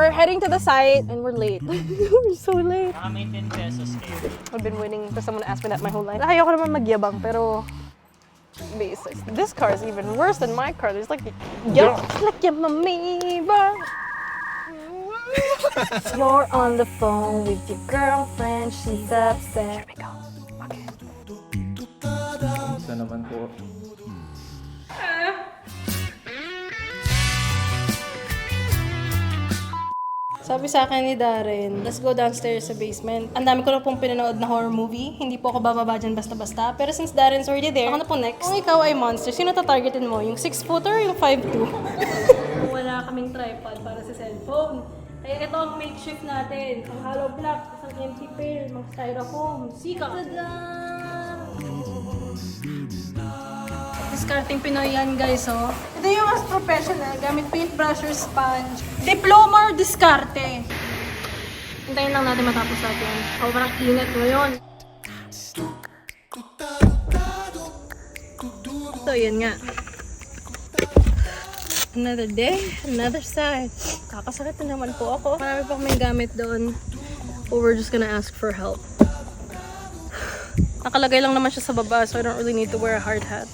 we're heading to the site and we're late. We're so late. May 10 pesos kayo. I've been waiting for someone to ask me that my whole life. Ayoko naman magyabang, pero basics. This car is even worse than my car. There's like your amoeba. You're on the phone with your girlfriend. She's upset. Here we go. Okay. Isa naman po. Sabi sa akin ni Darren, let's go downstairs sa basement. Ang dami ko na pong pinanood na horror movie. Hindi po ako bababa dyan basta-basta. Pero since Darren's already there, ako na po next. Kung ikaw ay monster, sino tatargetin mo? Yung 6-footer o yung 5'2"? Wala kaming tripod para sa cellphone. Kaya ito ang makeshift natin. Ang hollow block, isang empty pail, mga styrofoam, sika. Tada! Discarding Pinoy yan, guys, oh. Ito yung mas professional, gamit paintbrush or sponge. Diploma or diskarte? Hintayin lang natin matapos natin. Oh, parang ingat ngayon. So, yun nga. Another day, another side. Kakasakit na naman po ako. Marami pa kaming gamit doon. But we're just gonna ask for help. Nakalagay lang naman siya sa baba, so I don't really need to wear a hard hat.